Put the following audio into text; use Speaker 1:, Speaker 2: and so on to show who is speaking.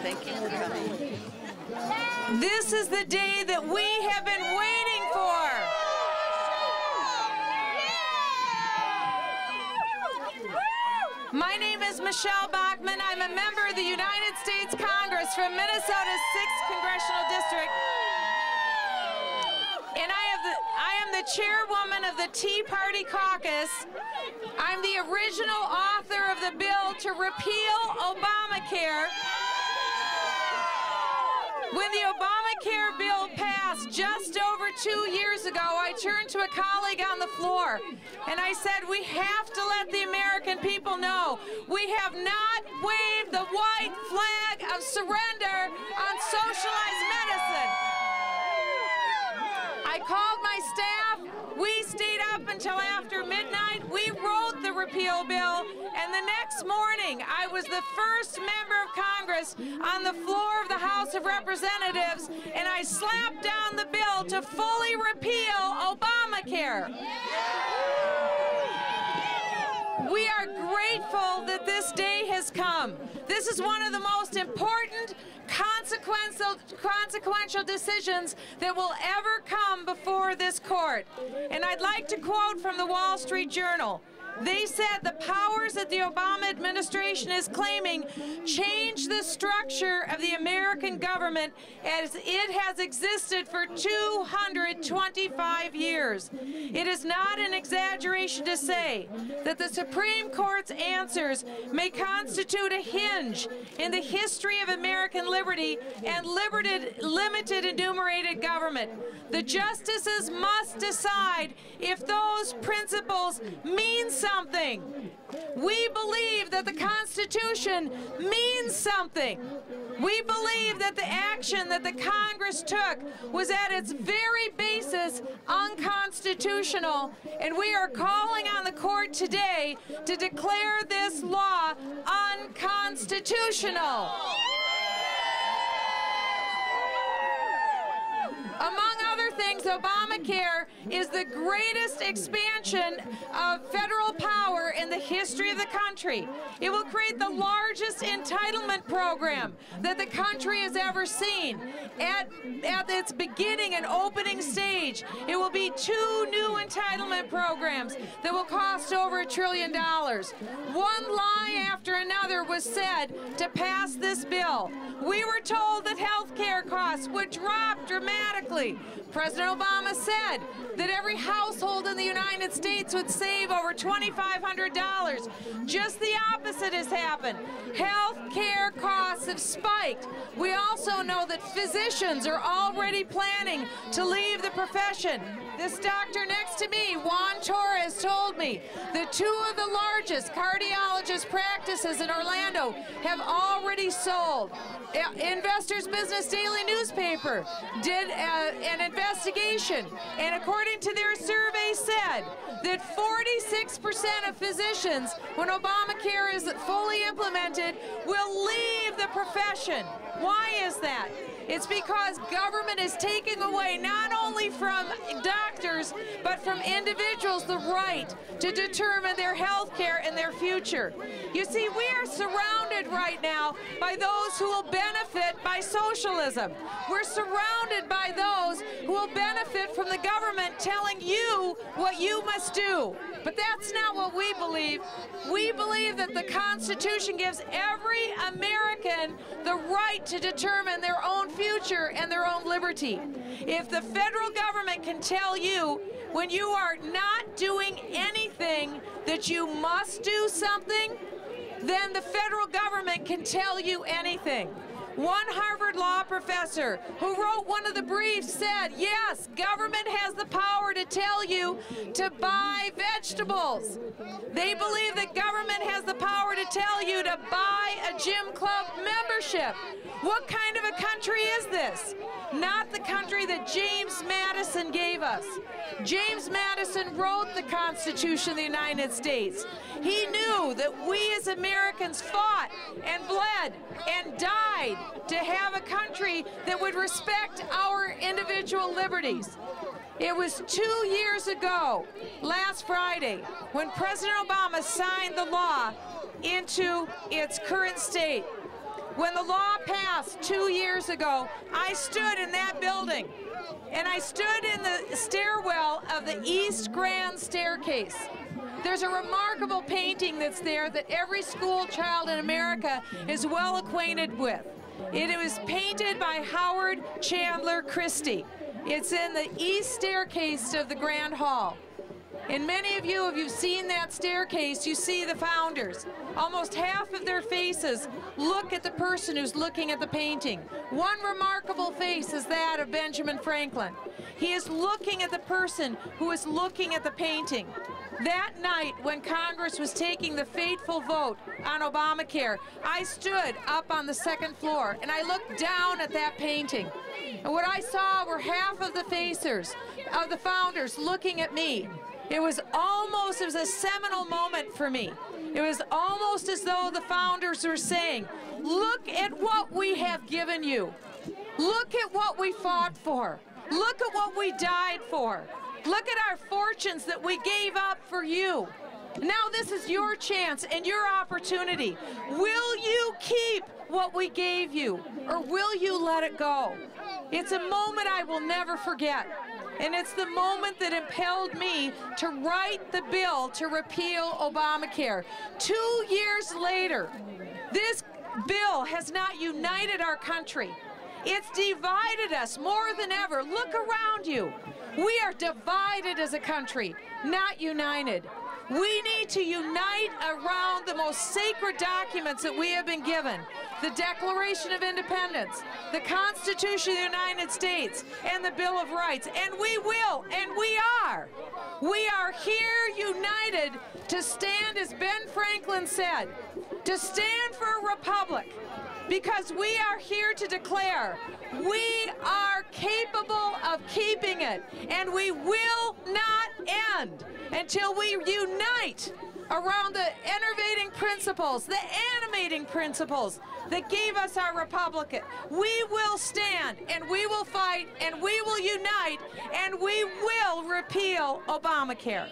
Speaker 1: Thank you for coming.
Speaker 2: This is the day that we have been waiting for. My name is Michele Bachmann. I'm a member of the United States Congress from Minnesota's 6th Congressional District. And I am the chairwoman of the Tea Party Caucus. I'm the original author of the bill to repeal Obamacare. When the Obamacare bill passed just over 2 years ago, I turned to a colleague on the floor and I said, we have to let the American people know we have not waved the white flag of surrender on socialized medicine. I called my staff. We stayed up until after midnight. We wrote the repeal bill, and the next morning I was the first member of Congress on the floor of the House of Representatives, and I slapped down the bill to fully repeal Obamacare. We are grateful that this day has come. This is one of the most important consequential decisions that will ever come before this court. And I'd like to quote from the Wall Street Journal. They said the powers that the Obama administration is claiming change the structure of the American government as it has existed for 225 years. It is not an exaggeration to say that the Supreme Court's answers may constitute a hinge in the history of American liberty and limited enumerated government. The justices must decide if those principles mean something. We believe that the Constitution means something. We believe that the action that the Congress took was at its very basis unconstitutional, and we are calling on the court today to declare this law unconstitutional. Among other things, Obamacare is the greatest expansion of federal power in the history of the country. It will create the largest entitlement program that the country has ever seen. At its beginning and opening stage, it will be 2 new entitlement programs that will cost over $1 trillion. One lie after another was said to pass this bill. We were told that health care costs would drop dramatically. President Obama said that every household in the United States would save over $2,500. Just the opposite has happened. Health care costs have spiked. We also know that physicians are already planning to leave the profession. This doctor next to me, Juan Torres, told me that 2 of the largest cardiologist practices in Orlando have already sold. Investors Business Daily newspaper did an investigation, and according to their survey said that 46% of physicians, when Obamacare is fully implemented, will leave the profession. Why is that? It's because government is taking away not only from doctors, but from individuals the right to determine their health care and their future. You see, we are surrounded right now by those who will benefit by socialism. We're surrounded by those who will benefit from the government telling you what you must do. But that's not what we believe. We believe that the Constitution gives every American the right to determine their own future and their own liberty. If the federal government can tell you when you are not doing anything that you must do something, then the federal government can tell you anything. One Harvard law professor who wrote one of the briefs said, yes, government has the power to tell you to buy vegetables. They believe that government has the power to tell you to buy a gym club membership. What kind of a country is this? Not the country that James Madison gave us. James Madison wrote the Constitution of the United States. He knew that we as Americans fought and bled and died to have a country that would respect our individual liberties. It was 2 years ago, last Friday, when President Obama signed the law into its current state. when the law passed 2 years ago, I stood in that building, and I stood in the stairwell of the East Grand Staircase. There's a remarkable painting that's there that every school child in America is well acquainted with. It was painted by Howard Chandler Christie. It's in the East Staircase of the Grand Hall. And many of you, if you've seen that staircase, you see the founders. Almost half of their faces look at the person who's looking at the painting. One remarkable face is that of Benjamin Franklin. He is looking at the person who is looking at the painting. That night, when Congress was taking the fateful vote on Obamacare, I stood up on the second floor and I looked down at that painting. And what I saw were half of the faces of the founders looking at me. It was a seminal moment for me. It was almost as though the founders were saying, look at what we have given you. Look at what we fought for. Look at what we died for. Look at our fortunes that we gave up for you. Now this is your chance and your opportunity. Will you keep what we gave you, or will you let it go? It's a moment I will never forget. And it's the moment that impelled me to write the bill to repeal Obamacare. 2 years later, this bill has not united our country. It's divided us more than ever. Look around you. We are divided as a country, not united. We need to unite around the most sacred documents that we have been given: the Declaration of Independence, the Constitution of the United States, and the Bill of Rights. And we will, and we are. We are here united to stand, as Ben Franklin said, to stand for a republic, because we are here to declare we are capable of keeping it, and we will not end until we unite around the enervating principles, the animating principles that gave us our republic. We will stand, and we will fight, and we will unite, and we will repeal Obamacare.